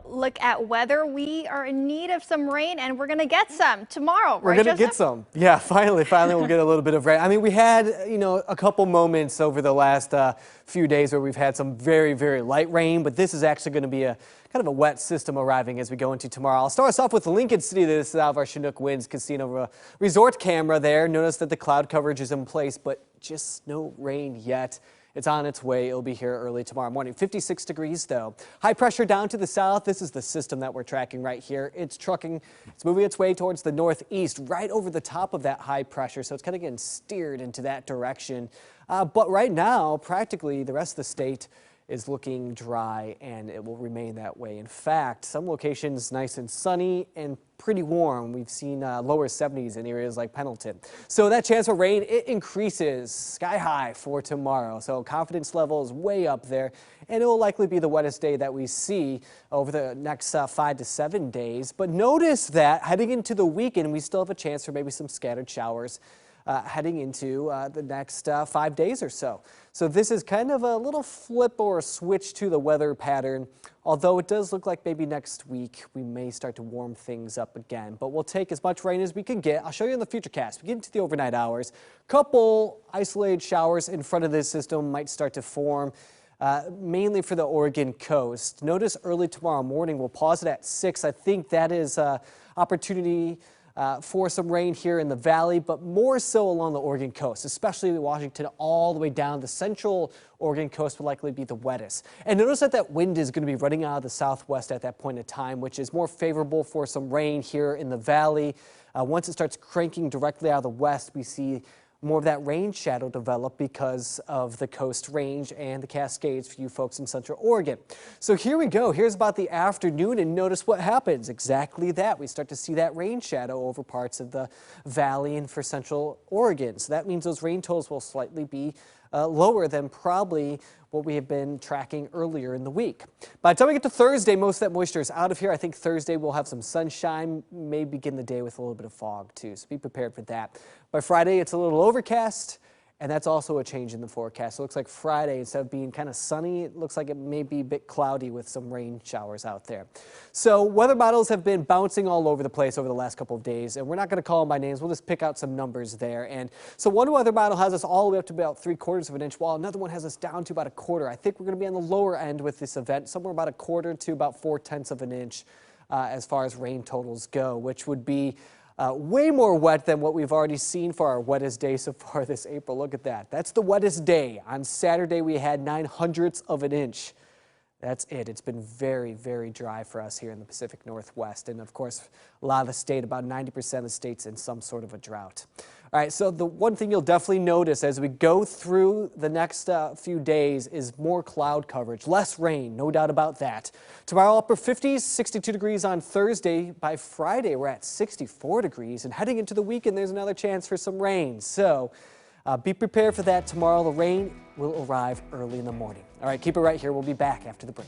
Look at weather. We are in need of some rain, and we're going to get some tomorrow. We're going to get some. Yeah, finally we'll get a little bit of rain. I mean, we had, a couple moments over the last few days where we've had some very, very light rain, but this is actually going to be a kind of a wet system arriving as we go into tomorrow. I'll start us off with Lincoln City. This is out of our Chinook Winds Casino Resort camera there. Notice that the cloud coverage is in place, but just no rain yet. It's on its way. It'll be here early tomorrow morning. 56 degrees though. High pressure down to the south. This is the system that we're tracking right here. It's moving its way towards the northeast, right over the top of that high pressure. So it's kind of getting steered into that direction. But right now, practically the rest of the state is looking dry, and it will remain that way. In fact, some locations nice and sunny and pretty warm. We've seen lower 70s in areas like Pendleton. So that chance for rain, it increases sky high for tomorrow. So confidence level is way up there, and it will likely be the wettest day that we see over the next 5 to 7 days. But notice that heading into the weekend, we still have a chance for maybe some scattered showers heading into the next 5 days or so. So this is kind of a little flip or a switch to the weather pattern, although it does look like maybe next week we may start to warm things up again. But we'll take as much rain as we can get. I'll show you in the FUTURECAST. We get into the overnight hours. Couple isolated showers in front of this system might start to form. Mainly for the Oregon coast. Notice early tomorrow morning, we'll pause it at 6. I think that is opportunity for some rain here in the valley, but more so along the Oregon coast, especially Washington all the way down. The central Oregon coast will likely be the wettest. And notice that wind is going to be running out of the southwest at that point in time, which is more favorable for some rain here in the valley. Once it starts cranking directly out of the west, we see more of that rain shadow develop because of the coast range and the Cascades for you folks in central Oregon. So here we go. Here's about the afternoon, and notice what happens. Exactly that. We start to see that rain shadow over parts of the valley and for central Oregon. So that means those rain totals will slightly be lower than probably what we have been tracking earlier in the week. By the time we get to Thursday, most of that moisture is out of here. I think Thursday we'll have some sunshine, may begin the day with a little bit of fog too, so be prepared for that. By Friday, it's a little overcast, and that's also a change in the forecast. So it looks like Friday, instead of being kind of sunny, it looks like it may be a bit cloudy with some rain showers out there. So weather models have been bouncing all over the place over the last couple of days, and we're not going to call them by names. We'll just pick out some numbers there. And so one weather model has us all the way up to about 3/4 of an inch, while another one has us down to about 1/4. I think we're going to be on the lower end with this event, somewhere about 1/4 to about 4/10 of an inch as far as rain totals go, which would be way more wet than what we've already seen for our wettest day so far this April. Look at that. That's the wettest day. On Saturday, we had 9/100 of an inch. That's it. It's been very, very dry for us here in the Pacific Northwest. And of course, a lot of the state, about 90% of the state's in some sort of a drought. All right, so the one thing you'll definitely notice as we go through the next few days is more cloud coverage, less rain, no doubt about that. Tomorrow, upper 50s, 62 degrees on Thursday. By Friday, we're at 64 degrees. And heading into the weekend, there's another chance for some rain. So be prepared for that tomorrow. The rain will arrive early in the morning. All right, keep it right here. We'll be back after the break.